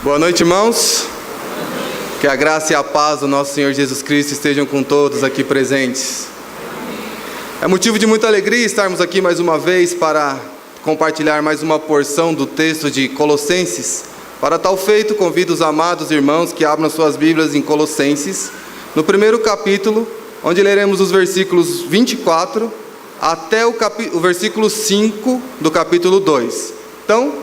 Boa noite, irmãos. Que a graça e a paz do nosso Senhor Jesus Cristo estejam com todos aqui presentes. É motivo de muita alegria estarmos aqui mais uma vez para compartilhar mais uma porção do texto de Colossenses. Para tal feito, convido os amados irmãos que abram suas Bíblias em Colossenses, no primeiro capítulo, onde leremos os versículos 24 até o versículo 5 do capítulo 2. Então,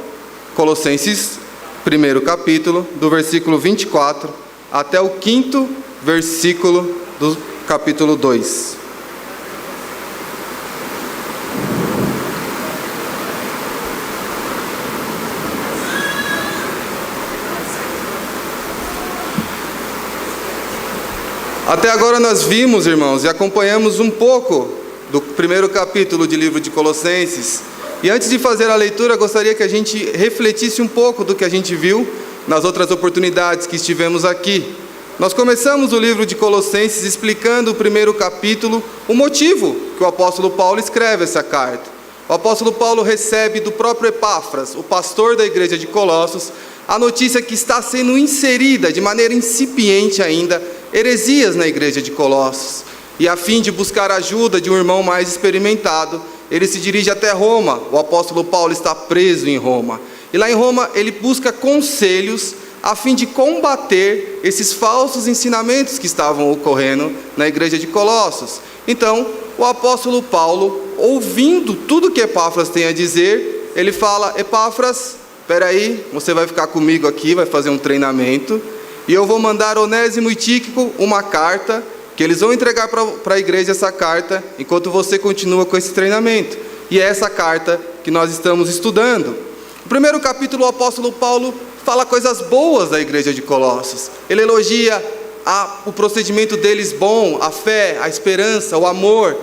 Colossenses, primeiro capítulo, do versículo 24 até o 5º versículo do capítulo 2. Até agora nós vimos, irmãos, e acompanhamos um pouco do primeiro capítulo do livro de Colossenses. E antes de fazer a leitura, gostaria que a gente refletisse um pouco do que a gente viu nas outras oportunidades que estivemos aqui. Nós começamos o livro de Colossenses explicando o primeiro capítulo, o motivo que o apóstolo Paulo escreve essa carta. O apóstolo Paulo recebe do próprio Epáfras, o pastor da igreja de Colossos, a notícia que está sendo inserida de maneira incipiente ainda heresias na igreja de Colossos. E a fim de buscar a ajuda de um irmão mais experimentado, ele se dirige até Roma. O apóstolo Paulo está preso em Roma. E lá em Roma ele busca conselhos a fim de combater esses falsos ensinamentos que estavam ocorrendo na igreja de Colossos. Então, o apóstolo Paulo, ouvindo tudo que Epáfras tem a dizer, ele fala: Epáfras, espera aí, você vai ficar comigo aqui, vai fazer um treinamento, e eu vou mandar Onésimo e Tíquico uma carta, que eles vão entregar para a igreja essa carta, enquanto você continua com esse treinamento. E é essa carta que nós estamos estudando. No primeiro capítulo, o apóstolo Paulo fala coisas boas da igreja de Colossos. Ele elogia o procedimento deles bom, a fé, a esperança, o amor,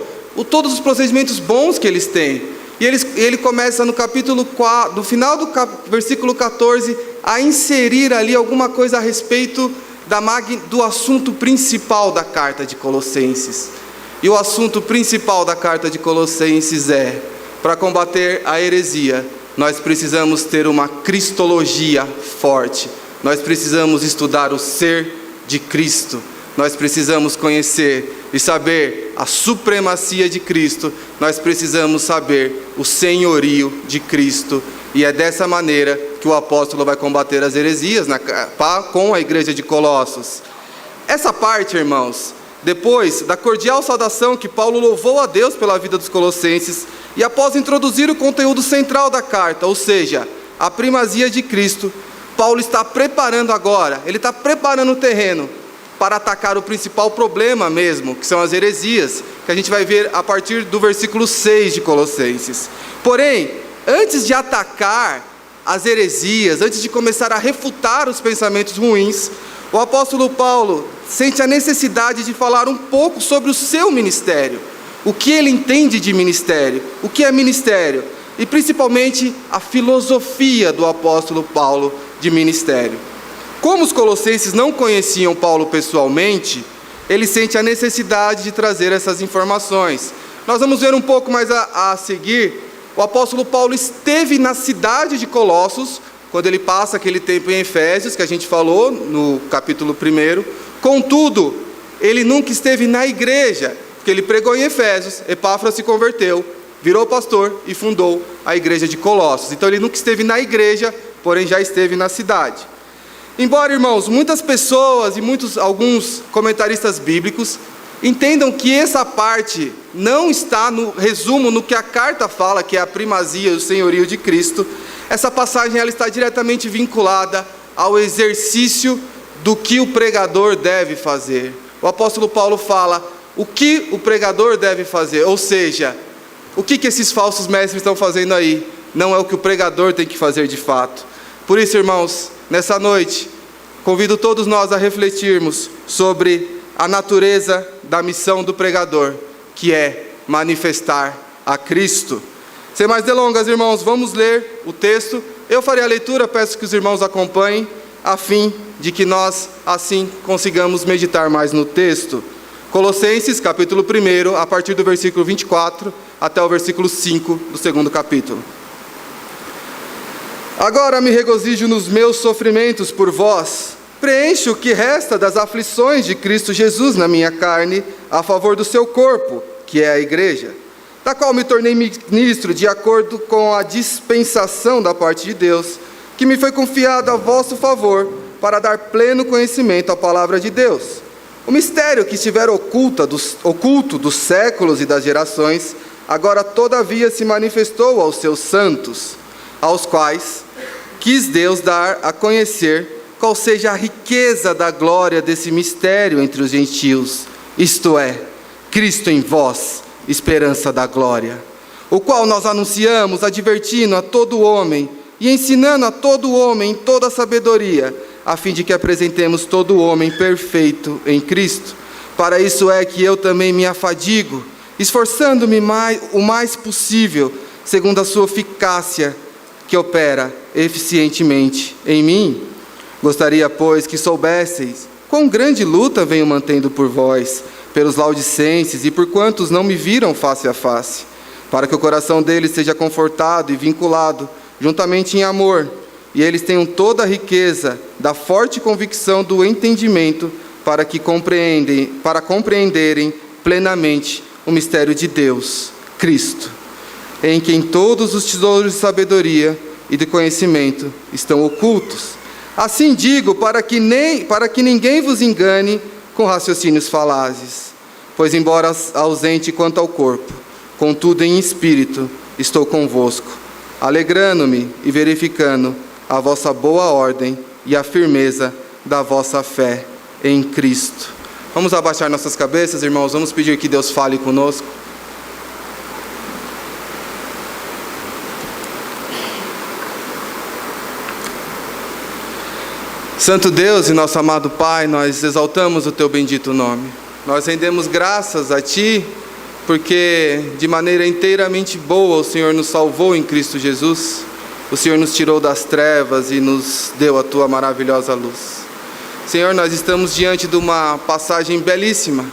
todos os procedimentos bons que eles têm. E ele começa no capítulo 4, no final do versículo 14, a inserir ali alguma coisa a respeito do assunto principal da carta de Colossenses. E o assunto principal da carta de Colossenses é: para combater a heresia, nós precisamos ter uma cristologia forte. Nós precisamos estudar o ser de Cristo. Nós precisamos conhecer e saber a supremacia de Cristo. Nós precisamos saber o senhorio de Cristo. E é dessa maneira que o apóstolo vai combater as heresias com a igreja de Colossos. Essa parte, irmãos, depois da cordial saudação que Paulo louvou a Deus pela vida dos colossenses, e após introduzir o conteúdo central da carta, ou seja, a primazia de Cristo, Paulo está preparando agora, ele está preparando o terreno para atacar o principal problema mesmo, que são as heresias, que a gente vai ver a partir do versículo 6 de Colossenses. Porém, antes de atacar as heresias, antes de começar a refutar os pensamentos ruins, o apóstolo Paulo sente a necessidade de falar um pouco sobre o seu ministério, o que ele entende de ministério, o que é ministério, e principalmente a filosofia do apóstolo Paulo de ministério. Como os colossenses não conheciam Paulo pessoalmente, ele sente a necessidade de trazer essas informações. Nós vamos ver um pouco mais a seguir. O apóstolo Paulo esteve na cidade de Colossos, quando ele passa aquele tempo em Efésios, que a gente falou no capítulo 1. Contudo, ele nunca esteve na igreja, porque ele pregou em Efésios, Epáfras se converteu, virou pastor e fundou a igreja de Colossos. Então ele nunca esteve na igreja, porém já esteve na cidade. Embora, irmãos, muitas pessoas e alguns comentaristas bíblicos entendam que essa parte não está no resumo no que a carta fala, que é a primazia e o senhorio de Cristo, essa passagem ela está diretamente vinculada ao exercício do que o pregador deve fazer. O apóstolo Paulo fala o que o pregador deve fazer, ou seja, o que esses falsos mestres estão fazendo aí, não é o que o pregador tem que fazer de fato. Por isso, irmãos, nessa noite, convido todos nós a refletirmos sobre a natureza da missão do pregador, que é manifestar a Cristo. Sem mais delongas, irmãos, vamos ler o texto. Eu farei a leitura, peço que os irmãos acompanhem, a fim de que nós, assim, consigamos meditar mais no texto. Colossenses, capítulo 1, a partir do versículo 24 até o versículo 5 do segundo capítulo. Agora me regozijo nos meus sofrimentos por vós. Preencho o que resta das aflições de Cristo Jesus na minha carne, a favor do seu corpo, que é a igreja, da qual me tornei ministro de acordo com a dispensação da parte de Deus, que me foi confiada a vosso favor, para dar pleno conhecimento à palavra de Deus. O mistério que estivera oculto dos séculos e das gerações, agora todavia se manifestou aos seus santos, aos quais quis Deus dar a conhecer qual seja a riqueza da glória desse mistério entre os gentios, isto é, Cristo em vós, esperança da glória, o qual nós anunciamos, advertindo a todo homem e ensinando a todo homem em toda a sabedoria, a fim de que apresentemos todo homem perfeito em Cristo. Para isso é que eu também me afadigo, esforçando-me o mais possível, segundo a sua eficácia, que opera eficientemente em mim. Gostaria, pois, que soubesseis quão grande luta venho mantendo por vós, pelos laodicenses e por quantos não me viram face a face, para que o coração deles seja confortado e vinculado, juntamente em amor, e eles tenham toda a riqueza da forte convicção do entendimento, para compreenderem plenamente o mistério de Deus, Cristo, em quem todos os tesouros de sabedoria e de conhecimento estão ocultos. Assim digo, para que ninguém vos engane com raciocínios falazes. Pois embora ausente quanto ao corpo, contudo em espírito estou convosco, alegrando-me e verificando a vossa boa ordem e a firmeza da vossa fé em Cristo. Vamos abaixar nossas cabeças, irmãos, vamos pedir que Deus fale conosco. Santo Deus e nosso amado Pai, nós exaltamos o Teu bendito nome. Nós rendemos graças a Ti, porque de maneira inteiramente boa o Senhor nos salvou em Cristo Jesus. O Senhor nos tirou das trevas e nos deu a Tua maravilhosa luz. Senhor, nós estamos diante de uma passagem belíssima,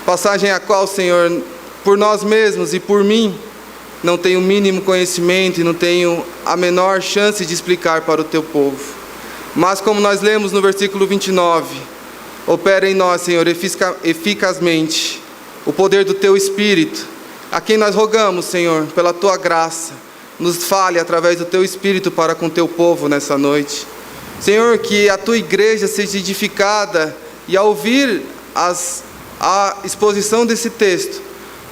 passagem a qual, Senhor, por nós mesmos e por mim, não tenho o mínimo conhecimento e não tenho a menor chance de explicar para o Teu povo. Mas como nós lemos no versículo 29, opera em nós, Senhor, eficazmente o poder do Teu Espírito, a quem nós rogamos, Senhor, pela Tua graça, nos fale através do Teu Espírito para com Teu povo nessa noite. Senhor, que a Tua igreja seja edificada e ao ouvir a exposição desse texto,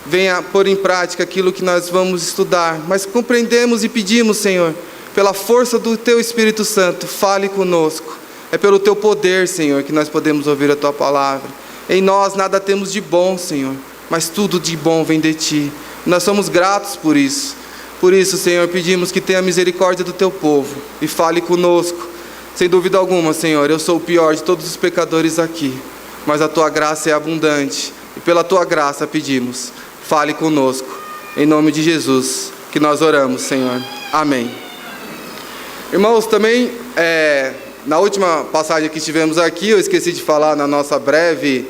venha pôr em prática aquilo que nós vamos estudar, mas compreendemos e pedimos, Senhor, pela força do Teu Espírito Santo, fale conosco. É pelo Teu poder, Senhor, que nós podemos ouvir a Tua palavra. Em nós nada temos de bom, Senhor, mas tudo de bom vem de Ti. Nós somos gratos por isso. Por isso, Senhor, pedimos que tenha misericórdia do Teu povo e fale conosco. Sem dúvida alguma, Senhor, eu sou o pior de todos os pecadores aqui, mas a Tua graça é abundante. E pela Tua graça pedimos, fale conosco. Em nome de Jesus, que nós oramos, Senhor. Amém. Irmãos, também, na última passagem que tivemos aqui, eu esqueci de falar na nossa breve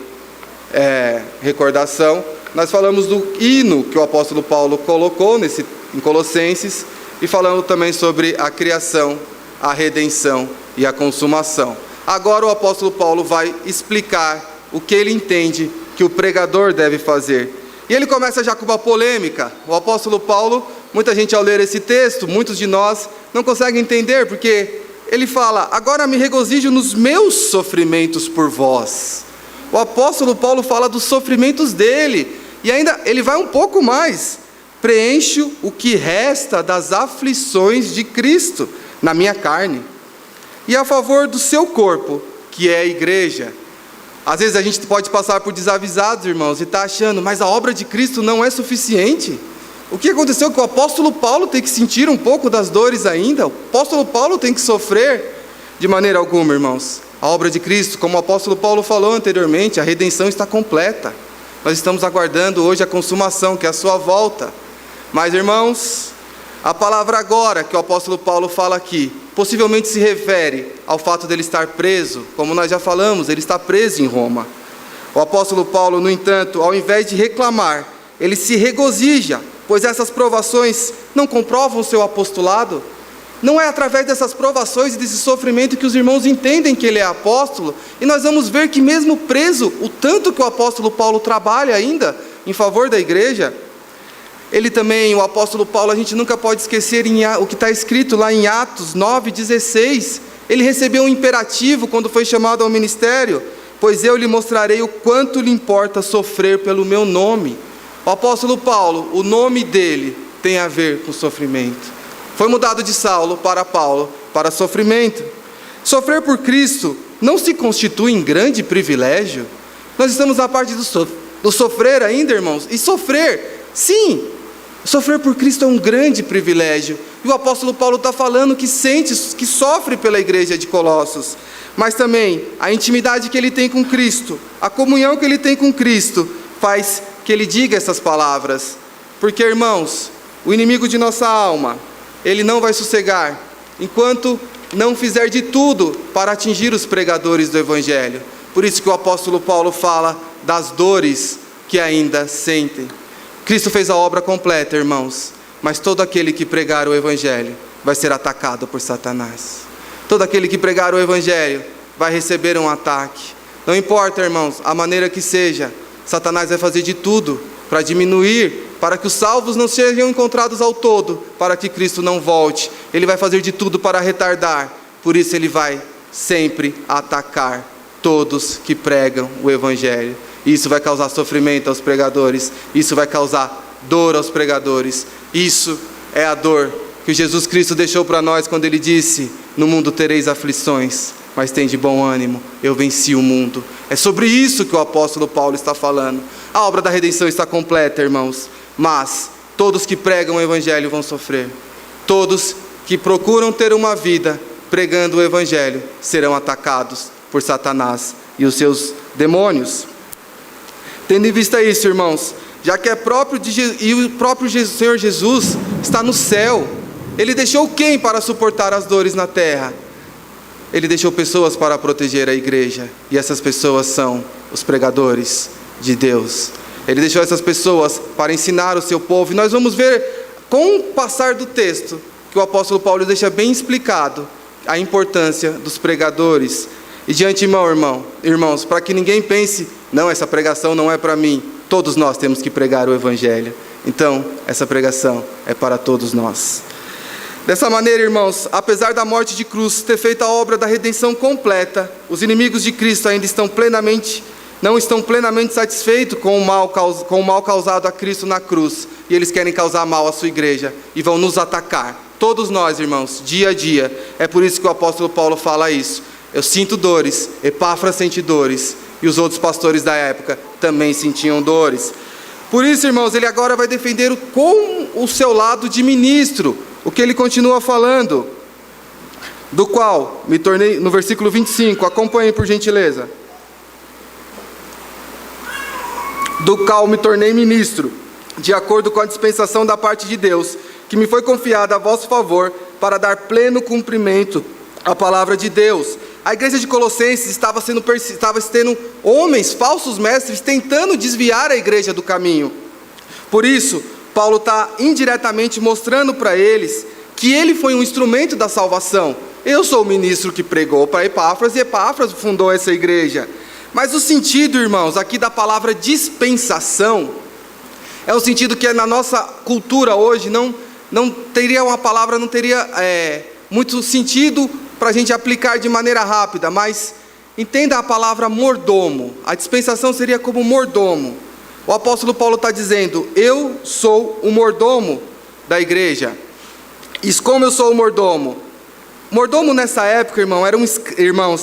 recordação, nós falamos do hino que o apóstolo Paulo colocou em Colossenses, e falando também sobre a criação, a redenção e a consumação. Agora o apóstolo Paulo vai explicar o que ele entende que o pregador deve fazer. E ele começa já com uma polêmica. O apóstolo Paulo, muita gente ao ler esse texto, muitos de nós não conseguem entender, porque ele fala: agora me regozijo nos meus sofrimentos por vós. O apóstolo Paulo fala dos sofrimentos dele, e ainda ele vai um pouco mais: preencho o que resta das aflições de Cristo na minha carne, e a favor do seu corpo, que é a igreja. Às vezes a gente pode passar por desavisados, irmãos, e está achando, mas a obra de Cristo não é suficiente. O que aconteceu? Que o apóstolo Paulo tem que sentir um pouco das dores ainda. O apóstolo Paulo tem que sofrer? De maneira alguma, irmãos. A obra de Cristo, como o apóstolo Paulo falou anteriormente, a redenção está completa. Nós estamos aguardando hoje a consumação, que é a sua volta. Mas, irmãos, a palavra agora que o apóstolo Paulo fala aqui, possivelmente se refere ao fato dele estar preso. Como nós já falamos, ele está preso em Roma. O apóstolo Paulo, no entanto, ao invés de reclamar, ele se regozija, pois essas provações não comprovam o seu apostolado. Não é através dessas provações e desse sofrimento que os irmãos entendem que ele é apóstolo, e nós vamos ver que mesmo preso, o tanto que o apóstolo Paulo trabalha ainda em favor da igreja, ele também, o apóstolo Paulo, a gente nunca pode esquecer o que está escrito lá em Atos 9,16, ele recebeu um imperativo quando foi chamado ao ministério: pois eu lhe mostrarei o quanto lhe importa sofrer pelo meu nome. O apóstolo Paulo, o nome dele tem a ver com sofrimento. Foi mudado de Saulo para Paulo, para sofrimento. Sofrer por Cristo não se constitui em grande privilégio? Nós estamos na parte do sofrer ainda, irmãos. E sofrer, sim, sofrer por Cristo é um grande privilégio. E o apóstolo Paulo está falando que sente, que sofre pela igreja de Colossos. Mas também a intimidade que ele tem com Cristo, a comunhão que ele tem com Cristo, faz que ele diga essas palavras. Porque, irmãos, o inimigo de nossa alma, ele não vai sossegar enquanto não fizer de tudo para atingir os pregadores do Evangelho. Por isso que o apóstolo Paulo fala das dores que ainda sentem. Cristo fez a obra completa, irmãos, mas todo aquele que pregar o Evangelho vai ser atacado por Satanás. Todo aquele que pregar o Evangelho vai receber um ataque. Não importa, irmãos, a maneira que seja, Satanás vai fazer de tudo para diminuir, para que os salvos não sejam encontrados ao todo, para que Cristo não volte. Ele vai fazer de tudo para retardar. Por isso ele vai sempre atacar todos que pregam o Evangelho. Isso vai causar sofrimento aos pregadores. Isso vai causar dor aos pregadores. Isso é a dor que Jesus Cristo deixou para nós quando ele disse: no mundo tereis aflições, mas tende bom ânimo, eu venci o mundo. É sobre isso que o apóstolo Paulo está falando. A obra da redenção está completa, irmãos, mas todos que pregam o Evangelho vão sofrer. Todos que procuram ter uma vida pregando o Evangelho serão atacados por Satanás e os seus demônios. Tendo em vista isso, irmãos, já que é próprio e o próprio Senhor Jesus está no céu, ele deixou quem para suportar as dores na terra? Ele deixou pessoas para proteger a igreja, e essas pessoas são os pregadores de Deus. Ele deixou essas pessoas para ensinar o seu povo, e nós vamos ver, com o passar do texto, que o apóstolo Paulo deixa bem explicado a importância dos pregadores. E de antemão, irmãos, para que ninguém pense: não, essa pregação não é para mim. Todos nós temos que pregar o Evangelho. Então, essa pregação é para todos nós. Dessa maneira, irmãos, apesar da morte de cruz ter feito a obra da redenção completa, os inimigos de Cristo ainda não estão plenamente satisfeitos com o mal causado a Cristo na cruz, e eles querem causar mal à sua igreja, e vão nos atacar, todos nós, irmãos, dia a dia. É por isso que o apóstolo Paulo fala isso: eu sinto dores, Epáfras sente dores, e os outros pastores da época também sentiam dores. Por isso, irmãos, ele agora vai defender com o seu lado de ministro, o que ele continua falando, do qual me tornei, no versículo 25, acompanhem por gentileza. Do qual me tornei ministro, de acordo com a dispensação da parte de Deus, que me foi confiada a vosso favor, para dar pleno cumprimento à palavra de Deus. A igreja de Colossenses estava tendo homens, falsos mestres, tentando desviar a igreja do caminho. Por isso, Paulo está indiretamente mostrando para eles que ele foi um instrumento da salvação. Eu sou o ministro que pregou para Epáfras, e Epáfras fundou essa igreja. Mas o sentido, irmãos, aqui da palavra dispensação, é o sentido que na nossa cultura hoje não teria uma palavra, não teria muito sentido para a gente aplicar de maneira rápida, mas entenda a palavra mordomo. A dispensação seria como mordomo. O apóstolo Paulo está dizendo: eu sou o mordomo da igreja. E como eu sou o mordomo? Mordomo nessa época,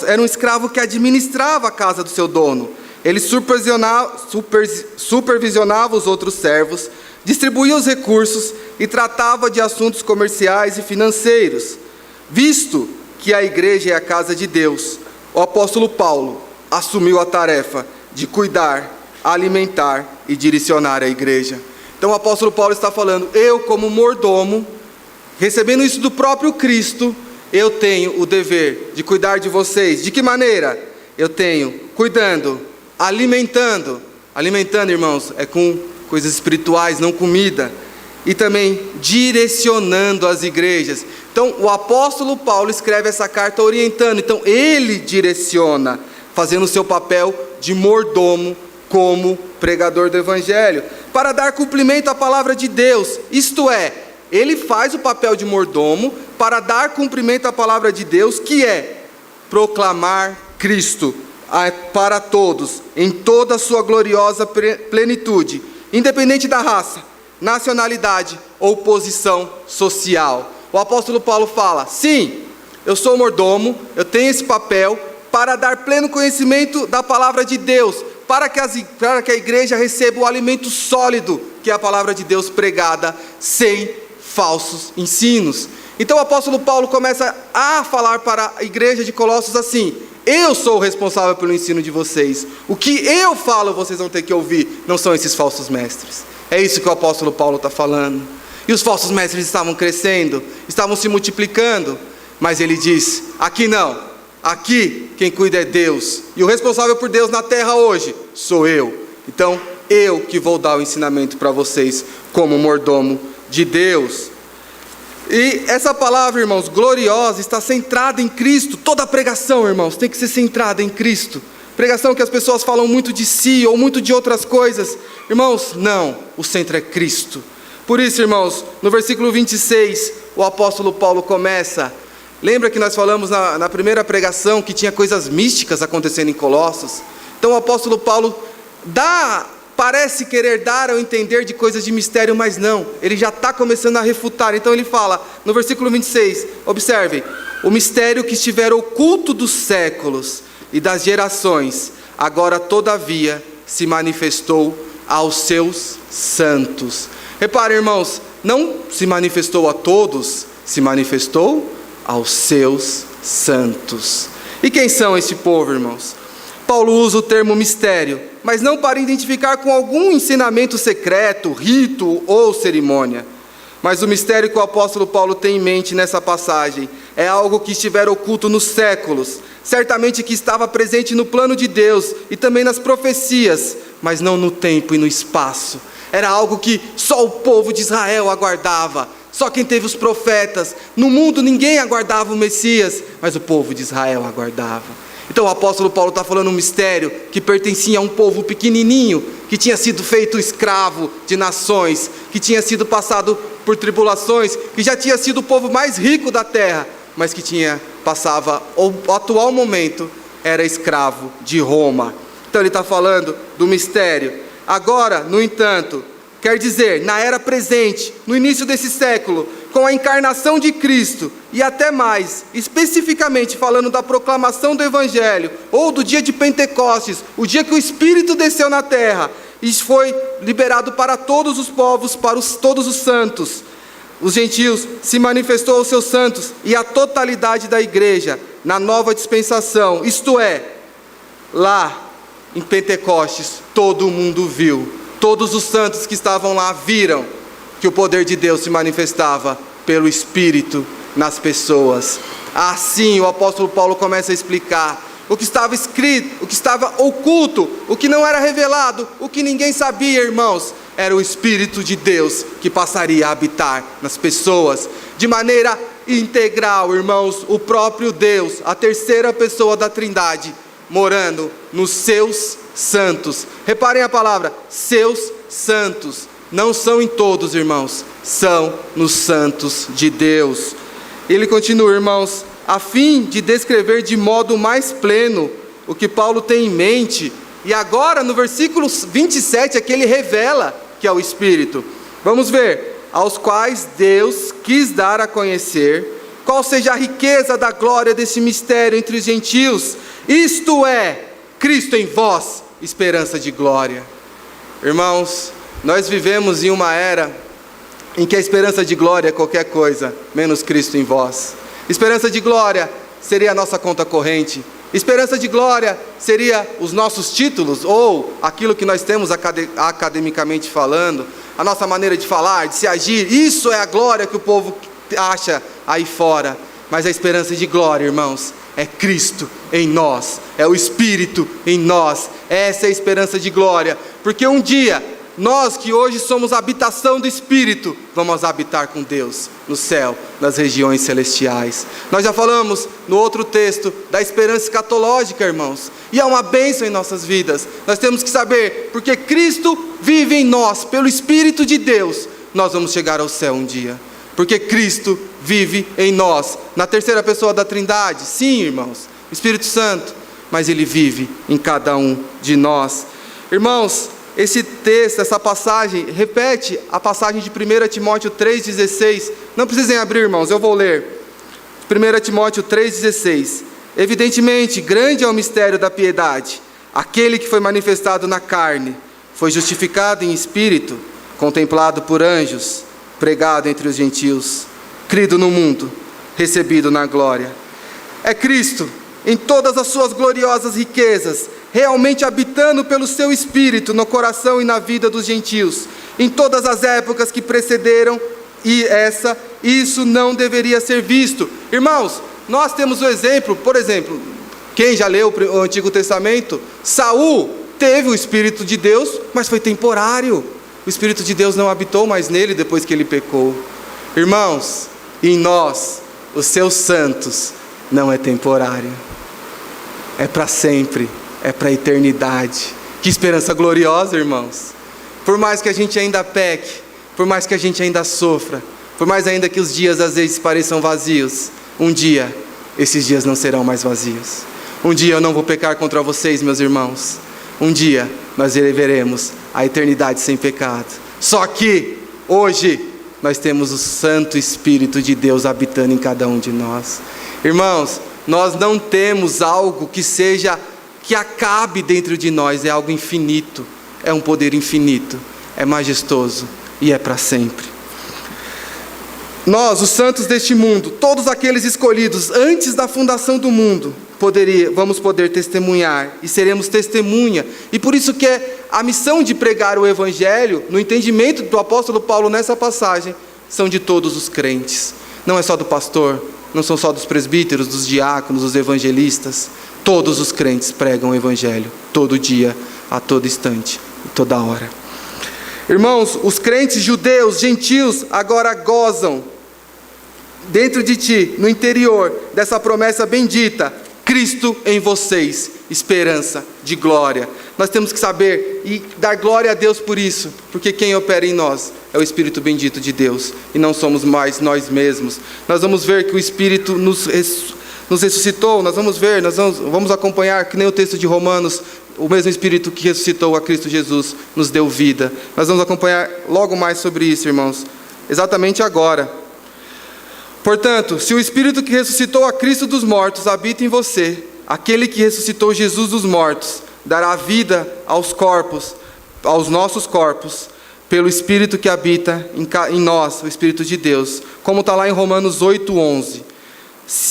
era um escravo que administrava a casa do seu dono. Ele supervisionava os outros servos, distribuía os recursos e tratava de assuntos comerciais e financeiros. Visto que a igreja é a casa de Deus, o apóstolo Paulo assumiu a tarefa de cuidar, alimentar e direcionar a igreja. Então o apóstolo Paulo está falando: eu, como mordomo, recebendo isso do próprio Cristo, eu tenho o dever de cuidar de vocês. De que maneira? Eu tenho cuidando, alimentando, irmãos, é com coisas espirituais, não comida. e também direcionando as igrejas. Então, o apóstolo Paulo escreve essa carta orientando. Então, ele direciona, fazendo o seu papel de mordomo como pregador do evangelho, para dar cumprimento à palavra de Deus. Isto é, ele faz o papel de mordomo para dar cumprimento à palavra de Deus, que é proclamar Cristo para todos, em toda a sua gloriosa plenitude, independente da raça, nacionalidade ou posição social. O apóstolo Paulo fala: sim, eu sou mordomo, eu tenho esse papel para dar pleno conhecimento da palavra de Deus, para que a igreja receba o alimento sólido, que é a palavra de Deus pregada, sem falsos ensinos. Então o apóstolo Paulo começa a falar para a igreja de Colossos assim: eu sou o responsável pelo ensino de vocês, o que eu falo vocês vão ter que ouvir, não são esses falsos mestres. É isso que o apóstolo Paulo está falando. E os falsos mestres estavam crescendo, estavam se multiplicando, mas ele diz: aqui não, aqui quem cuida é Deus, e o responsável por Deus na terra hoje sou eu. Então eu que vou dar o ensinamento para vocês como mordomo de Deus. E essa palavra, irmãos, gloriosa, está centrada em Cristo. Toda pregação, irmãos, tem que ser centrada em Cristo. Pregação que as pessoas falam muito de si ou muito de outras coisas. Irmãos, não, o centro é Cristo. Por isso, irmãos, no versículo 26, o apóstolo Paulo começa. Lembra que nós falamos na primeira pregação que tinha coisas místicas acontecendo em Colossos? Então o apóstolo Paulo parece querer dar ao entender de coisas de mistério, mas não, ele já está começando a refutar. Então ele fala, no versículo 26, observem: o mistério que estiver oculto dos séculos e das gerações, agora todavia se manifestou aos seus santos. Reparem, irmãos, não se manifestou a todos, se manifestou aos seus santos. E quem são esse povo, irmãos? Paulo usa o termo mistério, mas não para identificar com algum ensinamento secreto, rito ou cerimônia. Mas o mistério que o apóstolo Paulo tem em mente nessa passagem é algo que estiver oculto nos séculos, certamente que estava presente no plano de Deus e também nas profecias, mas não no tempo e no espaço. Era algo que só o povo de Israel aguardava, só quem teve os profetas. No mundo ninguém aguardava o Messias, mas o povo de Israel aguardava. Então o apóstolo Paulo está falando um mistério que pertencia a um povo pequenininho, que tinha sido feito escravo de nações, que tinha sido passado por tribulações, que já tinha sido o povo mais rico da terra, mas que o atual momento, era escravo de Roma. Então ele está falando do mistério. Agora, no entanto, quer dizer, na era presente, no início desse século, com a encarnação de Cristo, e até mais, especificamente falando da proclamação do Evangelho, ou do dia de Pentecostes, o dia que o Espírito desceu na terra, e foi liberado para todos os povos, para todos os santos, os gentios, se manifestou aos seus santos, e a totalidade da igreja, na nova dispensação, isto é, lá em Pentecostes, todo mundo viu, todos os santos que estavam lá viram que o poder de Deus se manifestava pelo Espírito nas pessoas. Assim o apóstolo Paulo começa a explicar o que estava escrito, o que estava oculto, o que não era revelado, o que ninguém sabia, irmãos, era o Espírito de Deus que passaria a habitar nas pessoas, de maneira integral, irmãos, o próprio Deus, a terceira pessoa da Trindade, morando nos seus santos. Reparem a palavra, seus santos. Não são em todos, irmãos, são nos santos de Deus. Ele continua, irmãos, a fim de descrever de modo mais pleno o que Paulo tem em mente. E agora, no versículo 27, é que ele revela que é o Espírito. Vamos ver, aos quais Deus quis dar a conhecer qual seja a riqueza da glória desse mistério entre os gentios, isto é, Cristo em vós, esperança de glória. Irmãos, nós vivemos em uma era em que a esperança de glória é qualquer coisa, menos Cristo em vós. Esperança de glória seria a nossa conta corrente. Esperança de glória seria os nossos títulos, ou aquilo que nós temos academicamente falando, a nossa maneira de falar, de se agir. Isso é a glória que o povo acha aí fora. Mas a esperança de glória, irmãos, é Cristo em nós, é o Espírito em nós. Essa é a esperança de glória, porque um dia nós que hoje somos a habitação do Espírito, vamos habitar com Deus no céu, nas regiões celestiais. Nós já falamos no outro texto da esperança escatológica, irmãos, e é uma bênção em nossas vidas. Nós temos que saber, porque Cristo vive em nós, pelo Espírito de Deus, nós vamos chegar ao céu um dia. Porque Cristo vive em nós, na terceira pessoa da Trindade, sim, irmãos, o Espírito Santo, mas Ele vive em cada um de nós. Irmãos, esse texto, essa passagem, repete a passagem de 1 Timóteo 3,16. Não precisem abrir, irmãos, eu vou ler. 1 Timóteo 3,16. Evidentemente, grande é o mistério da piedade. Aquele que foi manifestado na carne, foi justificado em espírito, contemplado por anjos, pregado entre os gentios, crido no mundo, recebido na glória. É Cristo, em todas as suas gloriosas riquezas, realmente habitando pelo seu Espírito no coração e na vida dos gentios, em todas as épocas que precederam, isso não deveria ser visto. Irmãos, nós temos o exemplo, por exemplo, quem já leu o Antigo Testamento, Saul teve o Espírito de Deus, mas foi temporário. O Espírito de Deus não habitou mais nele depois que ele pecou. Irmãos, em nós, os seus santos, não é temporário, é para sempre, é para a eternidade. Que esperança gloriosa, irmãos. Por mais que a gente ainda peque, por mais que a gente ainda sofra, por mais ainda que os dias às vezes pareçam vazios, um dia, esses dias não serão mais vazios. Um dia eu não vou pecar contra vocês, meus irmãos. Um dia nós veremos a eternidade sem pecado. Só que, hoje, nós temos o Santo Espírito de Deus habitando em cada um de nós. Irmãos, nós não temos algo que acabe dentro de nós, é algo infinito, é um poder infinito, é majestoso e é para sempre. Nós, os santos deste mundo, todos aqueles escolhidos antes da fundação do mundo, vamos poder testemunhar e seremos testemunha. E por isso que é a missão de pregar o Evangelho, no entendimento do apóstolo Paulo nessa passagem, são de todos os crentes. Não é só do pastor, não são só dos presbíteros, dos diáconos, dos evangelistas. Todos os crentes pregam o Evangelho, todo dia, a todo instante, toda hora. Irmãos, os crentes judeus, gentios, agora gozam dentro de ti, no interior dessa promessa bendita, Cristo em vocês, esperança de glória. Nós temos que saber e dar glória a Deus por isso, porque quem opera em nós é o Espírito bendito de Deus, e não somos mais nós mesmos. Nós vamos ver que o Espírito nos ressuscitou, nós vamos acompanhar, que nem o texto de Romanos, o mesmo Espírito que ressuscitou a Cristo Jesus nos deu vida. Nós vamos acompanhar logo mais sobre isso, irmãos, exatamente agora. Portanto, se o Espírito que ressuscitou a Cristo dos mortos habita em você, aquele que ressuscitou Jesus dos mortos dará vida aos nossos corpos, pelo Espírito que habita em nós, o Espírito de Deus, como está lá em Romanos 8:11.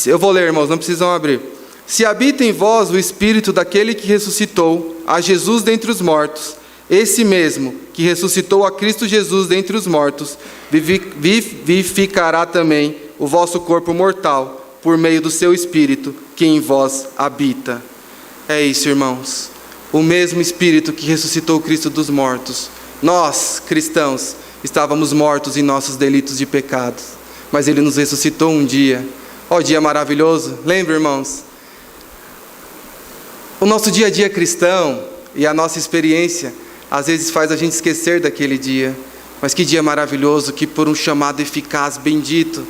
Eu vou ler, irmãos, não precisam abrir. Se habita em vós o Espírito daquele que ressuscitou a Jesus dentre os mortos, esse mesmo que ressuscitou a Cristo Jesus dentre os mortos, vivificará também o vosso corpo mortal, por meio do seu Espírito, que em vós habita. É isso, irmãos. O mesmo Espírito que ressuscitou Cristo dos mortos. Nós, cristãos, estávamos mortos em nossos delitos de pecado, mas Ele nos ressuscitou um dia. Ó, dia maravilhoso. Lembra, irmãos? O nosso dia a dia cristão e a nossa experiência, às vezes faz a gente esquecer daquele dia. Mas que dia maravilhoso, que por um chamado eficaz, bendito,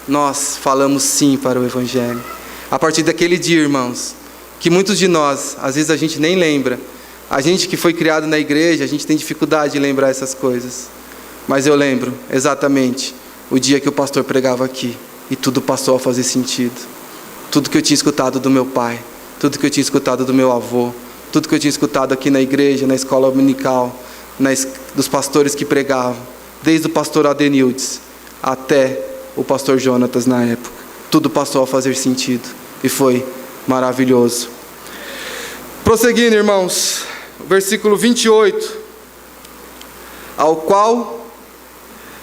nós falamos sim para o Evangelho. A partir daquele dia, irmãos, que muitos de nós, às vezes a gente nem lembra. A gente que foi criado na igreja, a gente tem dificuldade de lembrar essas coisas. Mas eu lembro exatamente o dia que o pastor pregava aqui e tudo passou a fazer sentido. Tudo que eu tinha escutado do meu pai, tudo que eu tinha escutado do meu avô, tudo que eu tinha escutado aqui na igreja, na escola dominical, dos pastores que pregavam, desde o pastor Adenildes até o pastor Jonatas na época, tudo passou a fazer sentido e foi maravilhoso. Prosseguindo, irmãos, versículo 28, ao qual,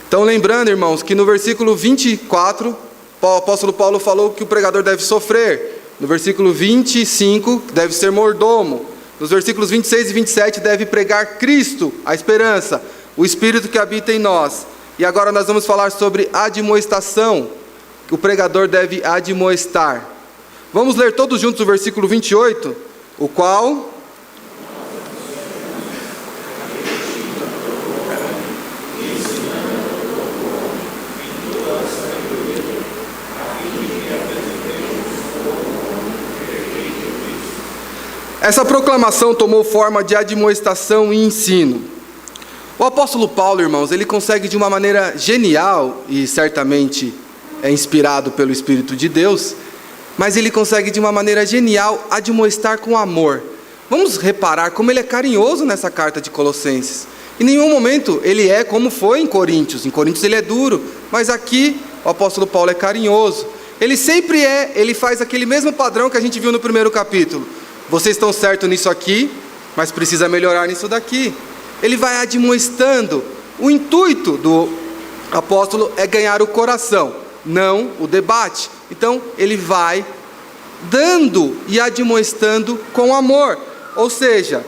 então lembrando, irmãos, que no versículo 24, o apóstolo Paulo falou que o pregador deve sofrer. No versículo 25, deve ser mordomo. nos versículos 26 e 27, deve pregar Cristo, a esperança, o Espírito que habita em nós. E agora nós vamos falar sobre admoestação, que o pregador deve admoestar. Vamos ler todos juntos o versículo 28, o qual... Essa proclamação tomou forma de admoestação e ensino. O apóstolo Paulo, irmãos, ele consegue de uma maneira genial, e certamente é inspirado pelo Espírito de Deus, mas ele consegue de uma maneira genial admoestar com amor. Vamos reparar como ele é carinhoso nessa carta de Colossenses. Em nenhum momento ele é como foi em Coríntios. Em Coríntios ele é duro, mas aqui o apóstolo Paulo é carinhoso. Ele sempre ele faz aquele mesmo padrão que a gente viu no primeiro capítulo. Vocês estão certos nisso aqui, mas precisa melhorar nisso daqui. Ele vai admoestando. O intuito do apóstolo é ganhar o coração, não o debate. Então ele vai dando e admoestando com amor. Ou seja,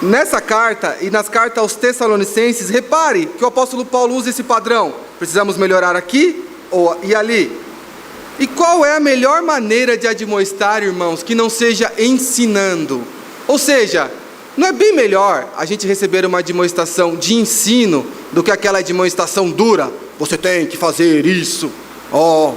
nessa carta e nas cartas aos Tessalonicenses, repare que o apóstolo Paulo usa esse padrão. Precisamos melhorar aqui e ali. E qual é a melhor maneira de admoestar, irmãos, que não seja ensinando? Ou seja, não é bem melhor a gente receber uma admoestação de ensino do que aquela admoestação dura? Você tem que fazer isso,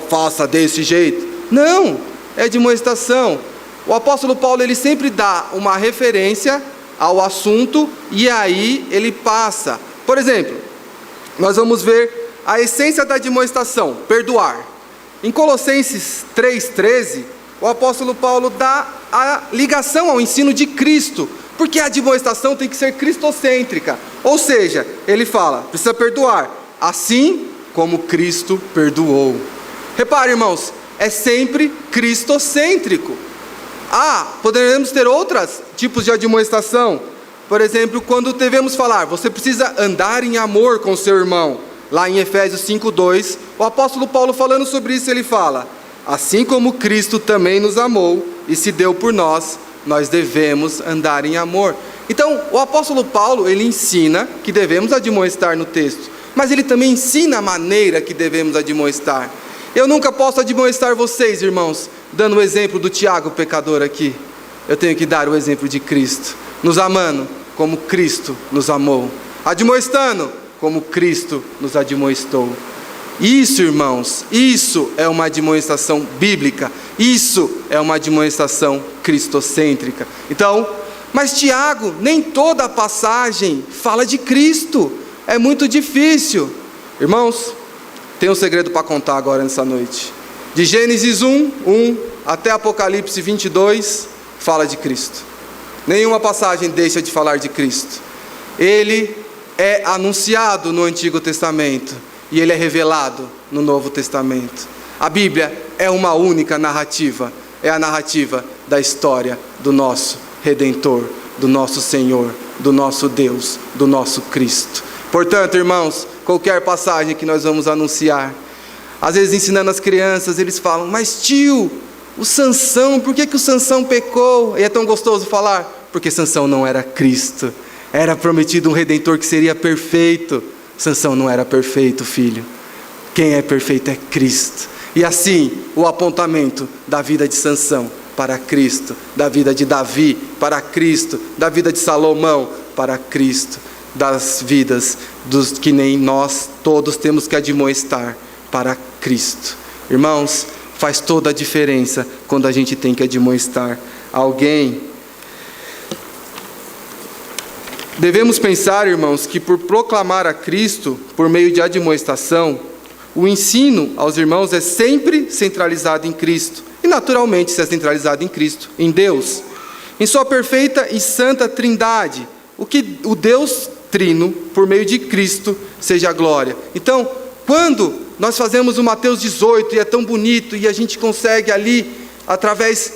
faça desse jeito. Não, é admoestação. O apóstolo Paulo, ele sempre dá uma referência ao assunto e aí ele passa. Por exemplo, nós vamos ver a essência da admoestação, perdoar. Em Colossenses 3,13, o apóstolo Paulo dá a ligação ao ensino de Cristo, porque a admoestação tem que ser cristocêntrica. Ou seja, ele fala, precisa perdoar, assim como Cristo perdoou. Repare, irmãos, é sempre cristocêntrico. Poderemos ter outros tipos de admoestação. Por exemplo, quando devemos falar, você precisa andar em amor com seu irmão. Lá em Efésios 5,2, o apóstolo Paulo falando sobre isso, ele fala, assim como Cristo também nos amou e se deu por nós, nós devemos andar em amor. Então, o apóstolo Paulo, ele ensina que devemos admoestar no texto, mas ele também ensina a maneira que devemos admoestar. Eu nunca posso admoestar vocês, irmãos, dando o exemplo do Tiago, pecador aqui. Eu tenho que dar o exemplo de Cristo, nos amando como Cristo nos amou, admoestando como Cristo nos admoestou. Isso, irmãos, isso é uma admoestação bíblica, isso é uma admoestação cristocêntrica. Então, mas Tiago, nem toda a passagem fala de Cristo, é muito difícil. Irmãos, tem um segredo para contar agora nessa noite. De Gênesis 1 até Apocalipse 22, fala de Cristo. Nenhuma passagem deixa de falar de Cristo. Ele é anunciado no Antigo Testamento e ele é revelado no Novo Testamento. A Bíblia é uma única narrativa, é a narrativa da história do nosso Redentor, do nosso Senhor, do nosso Deus, do nosso Cristo. Portanto, irmãos, qualquer passagem que nós vamos anunciar, às vezes ensinando as crianças, eles falam, mas tio, o Sansão, por que o Sansão pecou? E é tão gostoso falar, porque Sansão não era Cristo. Era prometido um Redentor que seria perfeito. Sansão não era perfeito, filho. Quem é perfeito é Cristo. E assim, o apontamento da vida de Sansão para Cristo, da vida de Davi para Cristo, da vida de Salomão para Cristo, das vidas dos que nem nós todos temos que admoestar para Cristo. Irmãos, faz toda a diferença quando a gente tem que admoestar alguém. Devemos pensar, irmãos, que por proclamar a Cristo, por meio de admoestação, o ensino aos irmãos é sempre centralizado em Cristo. E naturalmente, se é centralizado em Cristo, em Deus. Em sua perfeita e santa trindade. O Deus trino, por meio de Cristo, seja a glória. Então, quando nós fazemos o Mateus 18, e é tão bonito, e a gente consegue ali, através,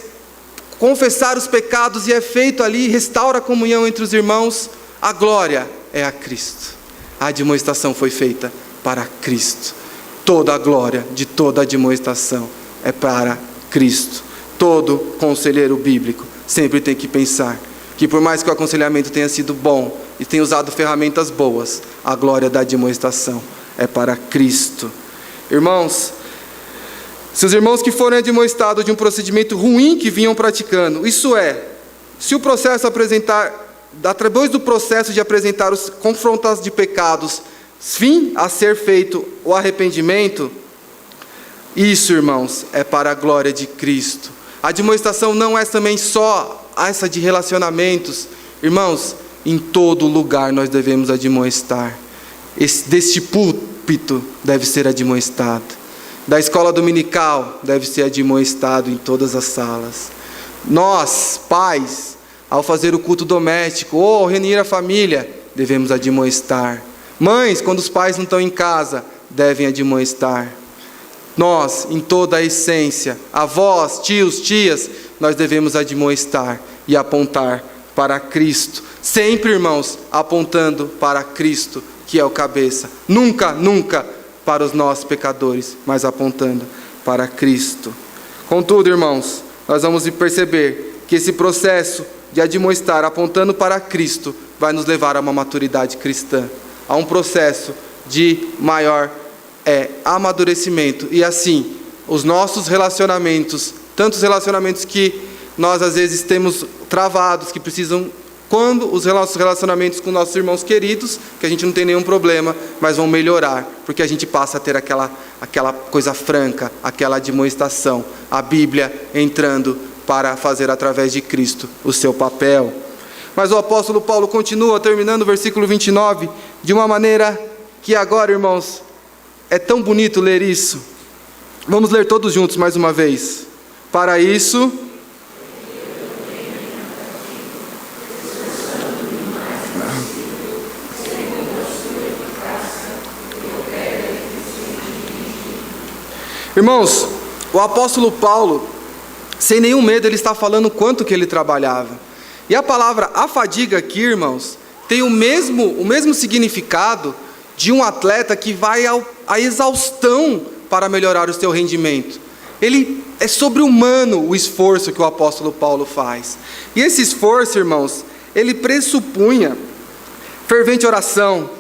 confessar os pecados, e é feito ali, restaura a comunhão entre os irmãos, a glória é a Cristo. A admoestação foi feita para Cristo. Toda a glória de toda a admoestação é para Cristo. Todo conselheiro bíblico sempre tem que pensar que por mais que o aconselhamento tenha sido bom e tenha usado ferramentas boas, a glória da admoestação é para Cristo. Irmãos, se os irmãos que forem admoestados de um procedimento ruim que vinham praticando, isso é, se o processo depois do processo de apresentar os confrontos de pecados, fim a ser feito o arrependimento, isso, irmãos, é para a glória de Cristo. A admoestação não é também só essa de relacionamentos. Irmãos, em todo lugar nós devemos admoestar. Deste púlpito deve ser admoestado. Da escola dominical deve ser admoestado em todas as salas. Nós, pais, ao fazer o culto doméstico ou ao reunir a família, devemos admoestar. Mães, quando os pais não estão em casa, devem admoestar. Nós, em toda a essência, avós, tios, tias, nós devemos admoestar e apontar para Cristo. Sempre, irmãos, apontando para Cristo, que é o cabeça. Nunca, nunca para os nossos pecadores, mas apontando para Cristo. Contudo, irmãos, nós vamos perceber que esse processo de admoestar, apontando para Cristo, vai nos levar a uma maturidade cristã, a um processo de maior amadurecimento. E assim, os nossos relacionamentos, tantos relacionamentos que nós às vezes temos travados, que precisam, quando os nossos relacionamentos com nossos irmãos queridos, que a gente não tem nenhum problema, mas vão melhorar, porque a gente passa a ter aquela coisa franca, aquela admoestação, a Bíblia entrando para fazer através de Cristo o seu papel. Mas o apóstolo Paulo continua, terminando o versículo 29, de uma maneira que agora, irmãos, é tão bonito ler isso. Vamos ler todos juntos mais uma vez. Para isso, irmãos, o apóstolo Paulo, sem nenhum medo, ele está falando quanto que ele trabalhava. E a palavra afadiga aqui, irmãos, tem o mesmo significado de um atleta que vai à exaustão para melhorar o seu rendimento. Ele é sobre-humano o esforço que o apóstolo Paulo faz. E esse esforço, irmãos, ele pressupunha fervente oração,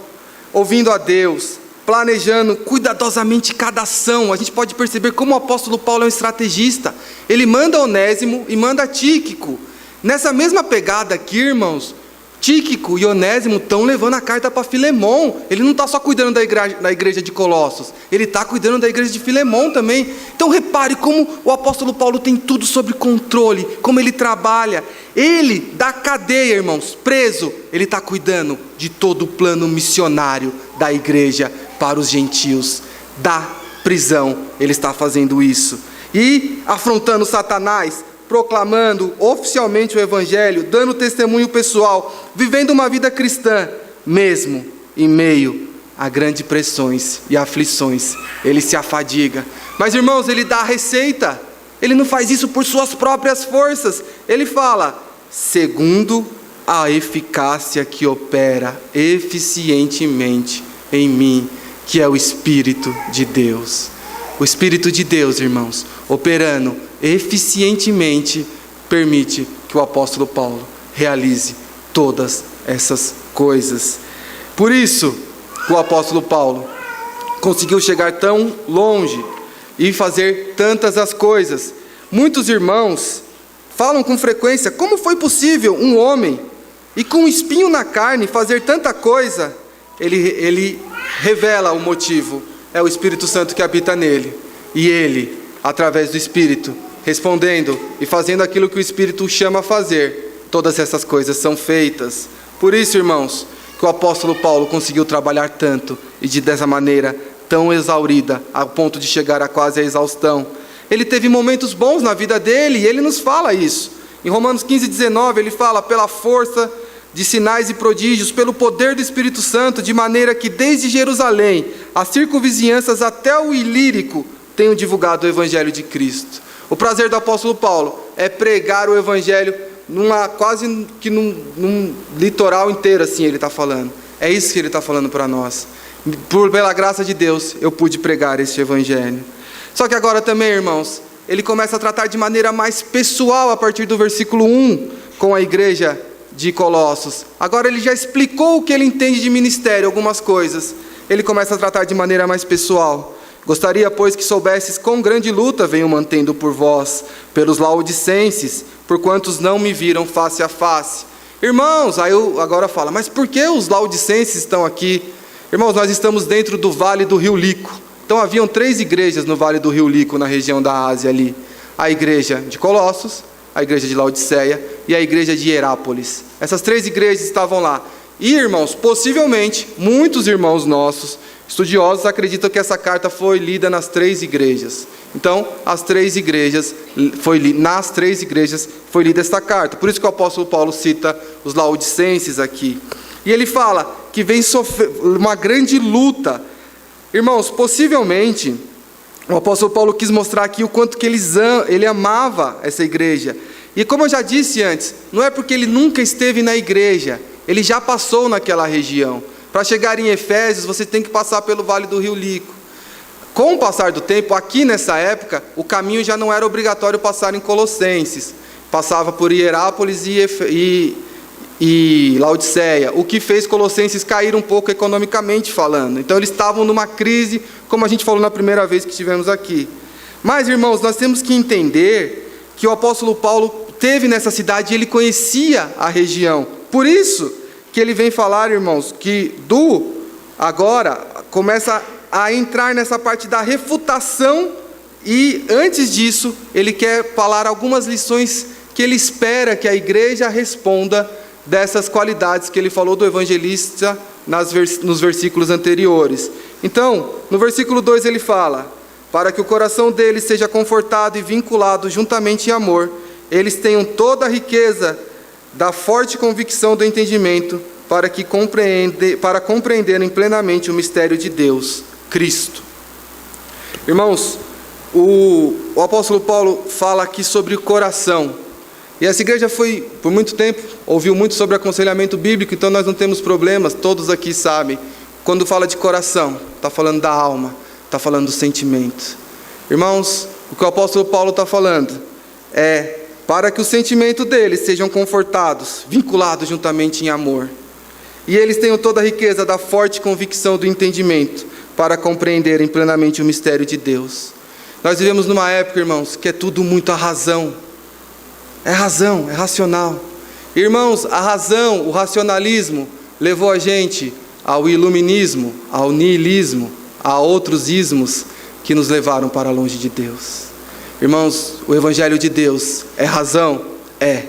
ouvindo a Deus, planejando cuidadosamente cada ação. A gente pode perceber como o apóstolo Paulo é um estrategista. Ele manda Onésimo e manda Tíquico. Nessa mesma pegada aqui, irmãos, Tíquico e Onésimo estão levando a carta para Filemon. Ele não está só cuidando da igreja de Colossos, ele está cuidando da igreja de Filemon também. Então repare como o apóstolo Paulo tem tudo sob controle, como ele trabalha. Ele, da cadeia, irmãos, preso, ele está cuidando de todo o plano missionário da igreja para os gentios. Da prisão, ele está fazendo isso. E afrontando Satanás, proclamando oficialmente o evangelho, dando testemunho pessoal, vivendo uma vida cristã, mesmo em meio a grandes pressões e aflições, ele se afadiga. Mas, irmãos, ele dá a receita. Ele não faz isso por suas próprias forças. Ele fala, segundo a eficácia que opera eficientemente em mim, que é o Espírito de Deus. O Espírito de Deus, irmãos, operando eficientemente, permite que o apóstolo Paulo realize todas essas coisas. Por isso, o apóstolo Paulo conseguiu chegar tão longe e fazer tantas as coisas. Muitos irmãos falam com frequência, como foi possível um homem, e com um espinho na carne, fazer tanta coisa? Ele revela o motivo, é o Espírito Santo que habita nele, e ele, através do Espírito, respondendo e fazendo aquilo que o Espírito o chama a fazer, todas essas coisas são feitas. Por isso, irmãos, que o apóstolo Paulo conseguiu trabalhar tanto e dessa maneira tão exaurida, ao ponto de chegar a quase a exaustão. Ele teve momentos bons na vida dele e ele nos fala isso. Em Romanos 15:19 ele fala, pela força de sinais e prodígios, pelo poder do Espírito Santo, de maneira que desde Jerusalém, as circunvizinhanças até o Ilírico, tenho divulgado o Evangelho de Cristo. O prazer do apóstolo Paulo é pregar o Evangelho quase que num litoral inteiro, assim ele está falando. É isso que ele está falando para nós. Pela graça de Deus, eu pude pregar este Evangelho. Só que agora também, irmãos, ele começa a tratar de maneira mais pessoal a partir do versículo 1 com a igreja de Colossos. Agora ele já explicou o que ele entende de ministério, algumas coisas. Ele começa a tratar de maneira mais pessoal. Gostaria, pois, que soubesses quão grande luta venho mantendo por vós, pelos laodicenses, por quantos não me viram face a face. Irmãos, aí eu agora fala, mas por que os laodicenses estão aqui? Irmãos, nós estamos dentro do Vale do Rio Lico. Então haviam 3 igrejas no Vale do Rio Lico, na região da Ásia ali. A igreja de Colossos, a igreja de Laodiceia e a igreja de Hierápolis. Essas 3 igrejas estavam lá. E, irmãos, possivelmente, muitos irmãos nossos, estudiosos, acreditam que essa carta foi lida nas 3 igrejas. Então, nas 3 igrejas foi lida esta carta. Por isso que o apóstolo Paulo cita os laodicenses aqui. E ele fala que vem sofrer uma grande luta. Irmãos, possivelmente, o apóstolo Paulo quis mostrar aqui o quanto que ele amava essa igreja. E como eu já disse antes, não é porque ele nunca esteve na igreja, ele já passou naquela região. Para chegar em Efésios, você tem que passar pelo Vale do Rio Lico. Com o passar do tempo, aqui nessa época, o caminho já não era obrigatório passar em Colossenses. Passava por Hierápolis e Laodiceia, o que fez Colossenses cair um pouco economicamente falando. Então eles estavam numa crise, como a gente falou na primeira vez que estivemos aqui. Mas, irmãos, nós temos que entender que o apóstolo Paulo esteve nessa cidade e ele conhecia a região. Por isso que ele vem falar, irmãos, que agora começa a entrar nessa parte da refutação, e antes disso ele quer falar algumas lições que ele espera que a igreja responda dessas qualidades que ele falou do evangelista nos versículos anteriores. Então, no versículo 2 ele fala: para que o coração deles seja confortado e vinculado juntamente em amor, eles tenham toda a riqueza da forte convicção do entendimento, para compreenderem plenamente o mistério de Deus, Cristo. Irmãos, o apóstolo Paulo fala aqui sobre o coração. E essa igreja foi, por muito tempo, ouviu muito sobre aconselhamento bíblico, então nós não temos problemas, todos aqui sabem. Quando fala de coração, está falando da alma, está falando do sentimento. Irmãos, o que o apóstolo Paulo está falando é para que o sentimento deles sejam confortados, vinculados juntamente em amor. E eles tenham toda a riqueza da forte convicção do entendimento, para compreenderem plenamente o mistério de Deus. Nós vivemos numa época, irmãos, que é tudo muito a razão. É razão, é racional. Irmãos, a razão, o racionalismo, levou a gente ao iluminismo, ao niilismo, a outros ismos que nos levaram para longe de Deus. Irmãos, o Evangelho de Deus é razão? É,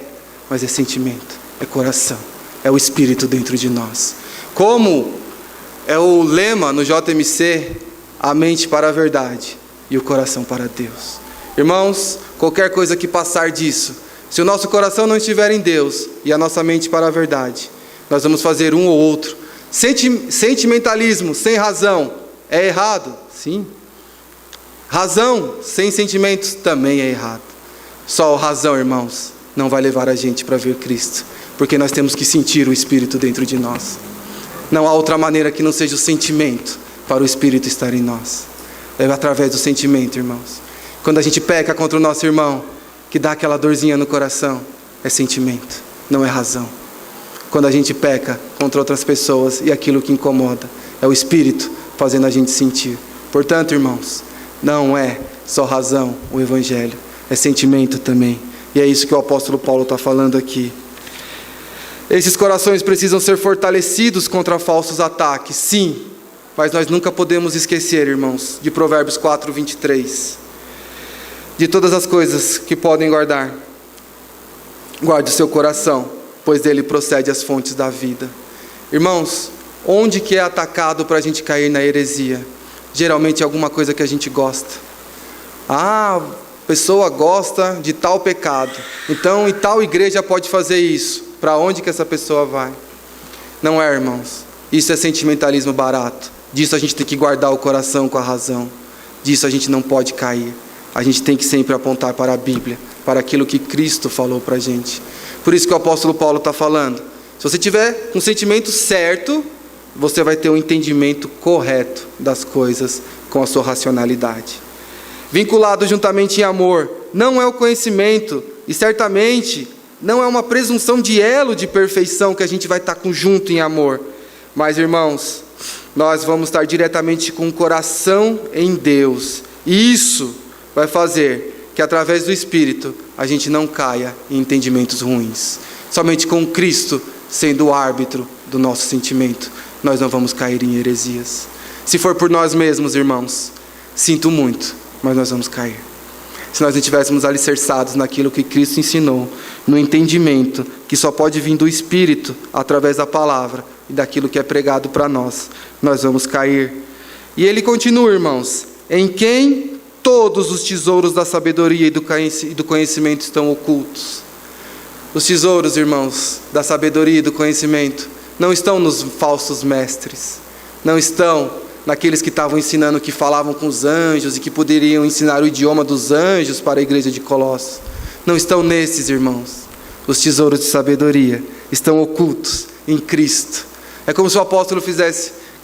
mas é sentimento, é coração, é o Espírito dentro de nós. Como é o lema no JMC, a mente para a verdade e o coração para Deus. Irmãos, qualquer coisa que passar disso, se o nosso coração não estiver em Deus e a nossa mente para a verdade, nós vamos fazer um ou outro. Sentimentalismo sem razão é errado? Sim. Razão sem sentimentos também é errado. Só a razão, irmãos, não vai levar a gente para ver Cristo, porque nós temos que sentir o Espírito dentro de nós. Não há outra maneira que não seja o sentimento para o Espírito estar em nós. É através do sentimento, irmãos. Quando a gente peca contra o nosso irmão, que dá aquela dorzinha no coração, é sentimento, não é razão. Quando a gente peca contra outras pessoas e aquilo que incomoda, é o Espírito fazendo a gente sentir. Portanto, irmãos, não é só razão o Evangelho, é sentimento também. E é isso que o apóstolo Paulo está falando aqui. Esses corações precisam ser fortalecidos contra falsos ataques, sim, mas nós nunca podemos esquecer, irmãos, de Provérbios 4, 23. De todas as coisas que podem guardar, guarde o seu coração, pois dele procede as fontes da vida. Irmãos, onde que é atacado para a gente cair na heresia? Geralmente é alguma coisa que a gente gosta. A pessoa gosta de tal pecado, então em tal igreja pode fazer isso. Para onde que essa pessoa vai? Não é, irmãos. Isso é sentimentalismo barato. Disso a gente tem que guardar o coração com a razão. Disso a gente não pode cair. A gente tem que sempre apontar para a Bíblia, para aquilo que Cristo falou para a gente. Por isso que o apóstolo Paulo está falando. Se você tiver um sentimento certo, você vai ter um entendimento correto das coisas com a sua racionalidade. vinculado juntamente em amor. Não é o conhecimento, e certamente não é uma presunção de elo de perfeição que a gente vai estar conjunto em amor. Mas, irmãos, nós vamos estar diretamente com o coração em Deus. E isso vai fazer que, através do Espírito, a gente não caia em entendimentos ruins. Somente com Cristo sendo o árbitro do nosso sentimento, nós não vamos cair em heresias. Se for por nós mesmos, irmãos, sinto muito, mas nós vamos cair. Se nós não estivéssemos alicerçados naquilo que Cristo ensinou, no entendimento que só pode vir do Espírito, através da palavra e daquilo que é pregado para nós, nós vamos cair. E ele continua, irmãos, em quem todos os tesouros da sabedoria e do conhecimento estão ocultos. Os tesouros, irmãos, da sabedoria e do conhecimento não estão nos falsos mestres, não estão naqueles que estavam ensinando que falavam com os anjos e que poderiam ensinar o idioma dos anjos para a igreja de Colossos. Não estão nesses, irmãos. Os tesouros de sabedoria estão ocultos em Cristo. É como se o apóstolo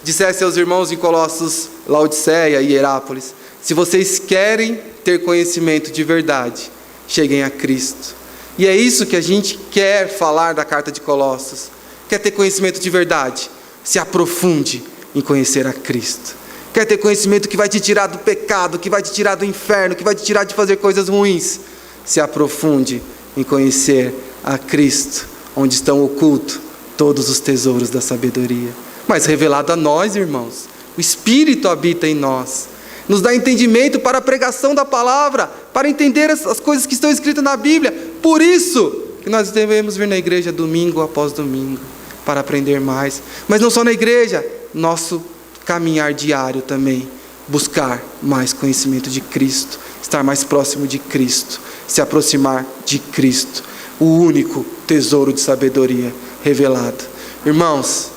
dissesse aos irmãos em Colossos, Laodiceia e Hierápolis: se vocês querem ter conhecimento de verdade, cheguem a Cristo. E é isso que a gente quer falar da carta de Colossos. Quer ter conhecimento de verdade? Se aprofunde em conhecer a Cristo. Quer ter conhecimento que vai te tirar do pecado, que vai te tirar do inferno, que vai te tirar de fazer coisas ruins? Se aprofunde em conhecer a Cristo, onde estão ocultos todos os tesouros da sabedoria. Mas revelado a nós, irmãos, o Espírito habita em nós, nos dá entendimento para a pregação da palavra, para entender as coisas que estão escritas na Bíblia. Por isso que nós devemos vir na igreja domingo após domingo, para aprender mais. Mas não só na igreja, nosso caminhar diário também, buscar mais conhecimento de Cristo, estar mais próximo de Cristo, se aproximar de Cristo, o único tesouro de sabedoria revelado. Irmãos,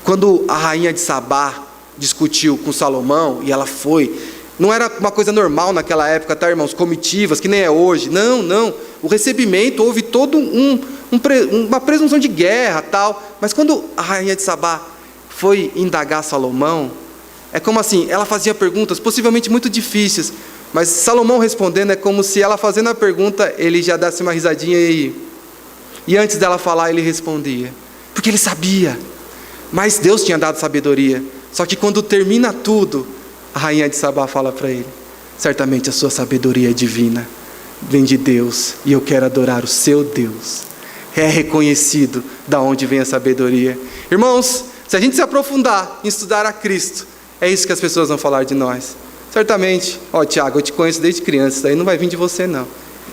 quando a rainha de Sabá discutiu com Salomão, e ela não era uma coisa normal naquela época, tá, irmãos? Comitivas, que nem é hoje. Não. O recebimento, houve todo uma presunção de guerra, tal. Mas quando a rainha de Sabá foi indagar Salomão, é como assim, ela fazia perguntas possivelmente muito difíceis, mas Salomão respondendo é como se ela fazendo a pergunta, ele já desse uma risadinha e antes dela falar, ele respondia. Porque ele sabia, mas Deus tinha dado sabedoria. Só que quando termina tudo, a rainha de Sabá fala para ele: certamente a sua sabedoria é divina, vem de Deus, e eu quero adorar o seu Deus. É reconhecido da onde vem a sabedoria. Irmãos, se a gente se aprofundar em estudar a Cristo, é isso que as pessoas vão falar de nós. Certamente: Tiago, eu te conheço desde criança, isso aí não vai vir de você não.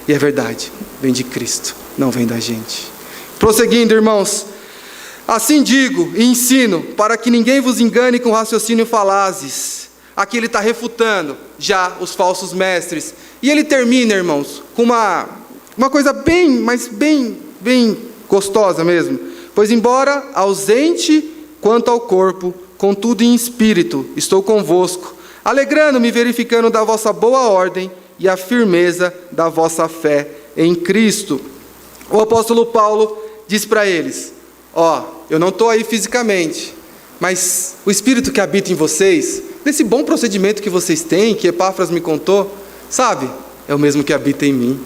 E é verdade, vem de Cristo, não vem da gente. Prosseguindo, irmãos, assim digo e ensino, para que ninguém vos engane com raciocínio falazes. Aqui ele está refutando já os falsos mestres. E ele termina, irmãos, com uma coisa bem gostosa mesmo. Pois embora ausente quanto ao corpo, contudo em espírito, estou convosco, alegrando-me verificando da vossa boa ordem e a firmeza da vossa fé em Cristo. O apóstolo Paulo diz para eles: eu não estou aí fisicamente, mas o Espírito que habita em vocês, desse bom procedimento que vocês têm, que Epáfras me contou, sabe, é o mesmo que habita em mim.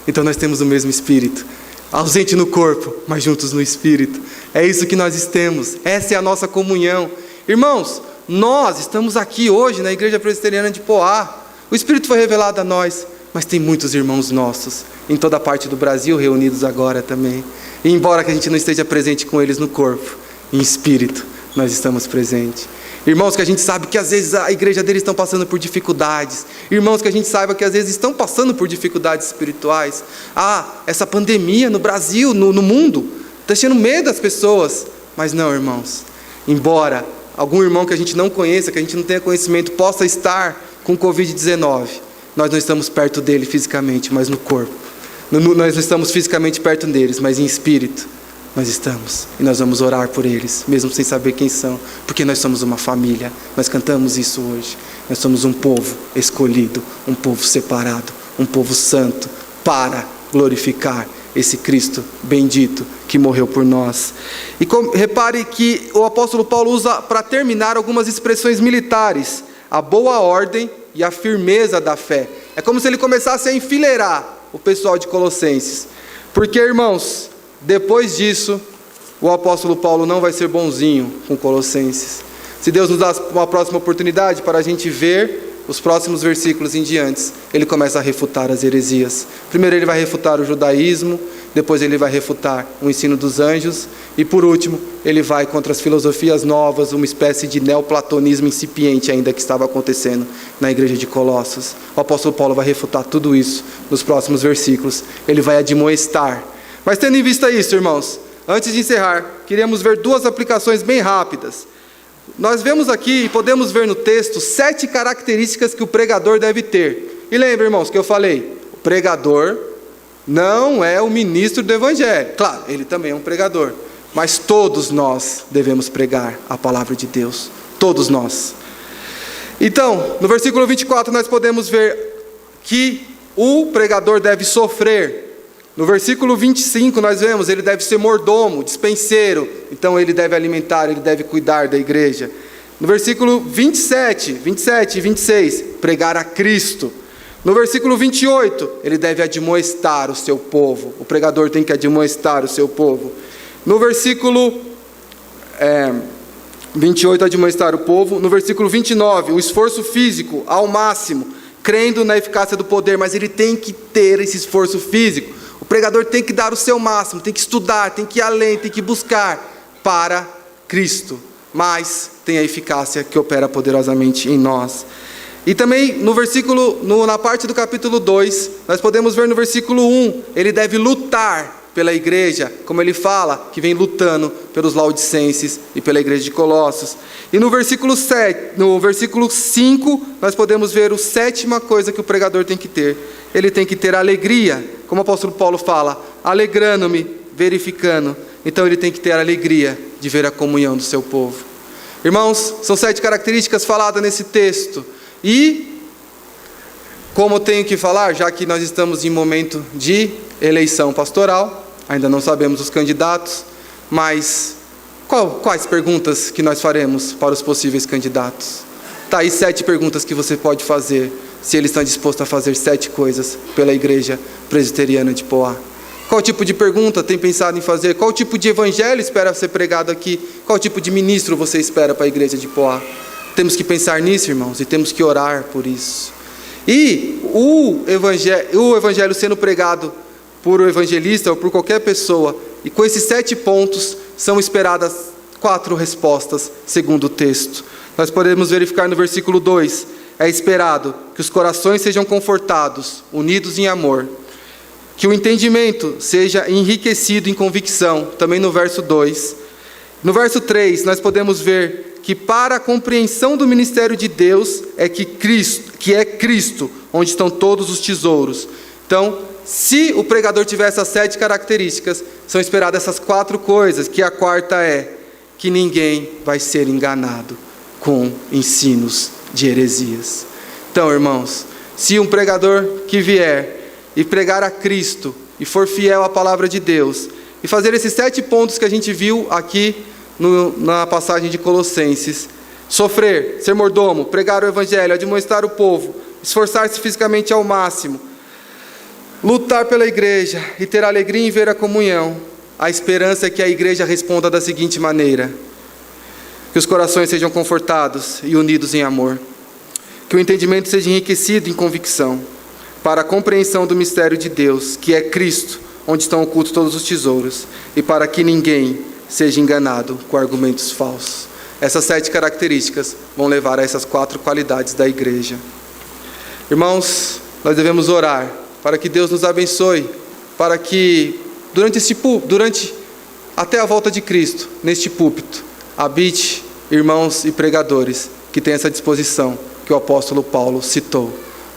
Então nós temos o mesmo Espírito, ausente no corpo, mas juntos no Espírito. É isso que nós temos, essa é a nossa comunhão. Irmãos, nós estamos aqui hoje na Igreja Presbiteriana de Poá. O Espírito foi revelado a nós, mas tem muitos irmãos nossos em toda a parte do Brasil reunidos agora também. E embora que a gente não esteja presente com eles no corpo, em espírito, nós estamos presentes. Irmãos que a gente sabe que às vezes a igreja deles estão passando por dificuldades. Irmãos que a gente saiba que às vezes estão passando por dificuldades espirituais. Essa pandemia no Brasil, no mundo, está deixando medo das pessoas. Mas não, irmãos, embora algum irmão que a gente não conheça, que a gente não tenha conhecimento, possa estar com Covid-19, nós não estamos perto dele fisicamente, mas no corpo. Nós não estamos fisicamente perto deles, mas em espírito nós estamos. E nós vamos orar por eles, mesmo sem saber quem são, porque nós somos uma família. Nós cantamos isso hoje. Nós somos um povo escolhido, um povo separado, um povo santo, para glorificar esse Cristo bendito que morreu por nós. E repare que o apóstolo Paulo usa para terminar algumas expressões militares: a boa ordem e a firmeza da fé. É como se ele começasse a enfileirar o pessoal de Colossenses. Porque, irmãos, depois disso, o apóstolo Paulo não vai ser bonzinho com Colossenses. Se Deus nos dá uma próxima oportunidade para a gente ver os próximos versículos em diante, ele começa a refutar as heresias. Primeiro ele vai refutar o judaísmo, depois ele vai refutar o ensino dos anjos, e por último, ele vai contra as filosofias novas, uma espécie de neoplatonismo incipiente ainda que estava acontecendo na igreja de Colossos. O apóstolo Paulo vai refutar tudo isso nos próximos versículos. Ele vai admoestar. Mas tendo em vista isso, irmãos, antes de encerrar, queríamos ver duas aplicações bem rápidas. Nós vemos aqui e podemos ver no texto 7 características que o pregador deve ter. E lembra, irmãos, que eu falei, o pregador não é o ministro do evangelho. Claro, ele também é um pregador, mas todos nós devemos pregar a palavra de Deus. Todos nós. Então, no versículo 24 nós podemos ver que o pregador deve sofrer. No versículo 25 nós vemos, ele deve ser mordomo, dispenseiro, então ele deve alimentar, ele deve cuidar da igreja. No versículo 27 e 26, pregar a Cristo. No versículo 28, ele deve admoestar o seu povo, o pregador tem que admoestar o seu povo. No versículo 28, admoestar o povo. No versículo 29, o esforço físico ao máximo, crendo na eficácia do poder, mas ele tem que ter esse esforço físico. O pregador tem que dar o seu máximo, tem que estudar, tem que ir além, tem que buscar para Cristo. Mas tem a eficácia que opera poderosamente em nós. E também na parte do capítulo 2, nós podemos ver no versículo 1, ele deve lutar pela igreja, como ele fala, que vem lutando pelos laodicenses e pela igreja de Colossos. E no versículo 5, nós podemos ver a 7ª coisa que o pregador tem que ter. Ele tem que ter alegria, como o apóstolo Paulo fala, alegrando-me, verificando. Então ele tem que ter a alegria de ver a comunhão do seu povo. Irmãos, são 7 características faladas nesse texto. E, como eu tenho que falar, já que nós estamos em momento de eleição pastoral, ainda não sabemos os candidatos, mas quais perguntas que nós faremos para os possíveis candidatos? Está aí 7 perguntas que você pode fazer, se eles estão dispostos a fazer 7 coisas pela igreja presbiteriana de Poá. Qual tipo de pergunta tem pensado em fazer? Qual tipo de evangelho espera ser pregado aqui? Qual tipo de ministro você espera para a igreja de Poá? Temos que pensar nisso, irmãos, e temos que orar por isso. E o evangelho sendo pregado por um evangelista ou por qualquer pessoa, e com esses 7 pontos, são esperadas 4 respostas, segundo o texto. Nós podemos verificar no versículo 2, é esperado que os corações sejam confortados, unidos em amor, que o entendimento seja enriquecido em convicção, também no verso 2. No verso 3, nós podemos ver que para a compreensão do ministério de Deus que é Cristo, onde estão todos os tesouros. Então, se o pregador tiver essas 7 características, são esperadas essas 4 coisas, que a 4ª é que ninguém vai ser enganado com ensinos de heresias. Então, irmãos, se um pregador que vier e pregar a Cristo e for fiel à palavra de Deus e fazer esses 7 pontos que a gente viu aqui na passagem de Colossenses, sofrer, ser mordomo, pregar o evangelho, admoestar o povo, esforçar-se fisicamente ao máximo, lutar pela igreja e ter alegria em ver a comunhão, a esperança é que a igreja responda da seguinte maneira: que os corações sejam confortados e unidos em amor, que o entendimento seja enriquecido em convicção, para a compreensão do mistério de Deus, que é Cristo, onde estão ocultos todos os tesouros, e para que ninguém seja enganado com argumentos falsos. Essas 7 características vão levar a essas 4 qualidades da igreja. Irmãos, nós devemos orar para que Deus nos abençoe, para que durante até a volta de Cristo, neste púlpito, habite irmãos e pregadores que têm essa disposição que o apóstolo Paulo citou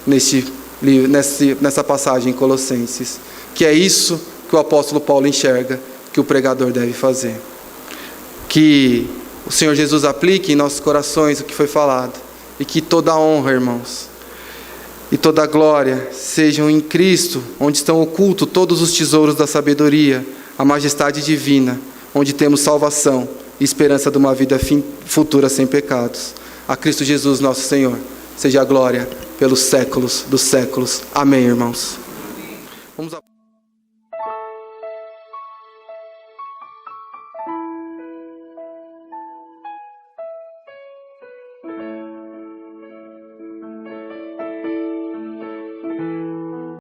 nessa passagem em Colossenses, que é isso que o apóstolo Paulo enxerga que o pregador deve fazer. Que o Senhor Jesus aplique em nossos corações o que foi falado, e que toda a honra, irmãos, e toda a glória sejam em Cristo, onde estão ocultos todos os tesouros da sabedoria, a majestade divina, onde temos salvação e esperança de uma vida futura sem pecados. A Cristo Jesus, nosso Senhor, seja a glória pelos séculos dos séculos. Amém, irmãos. Vamos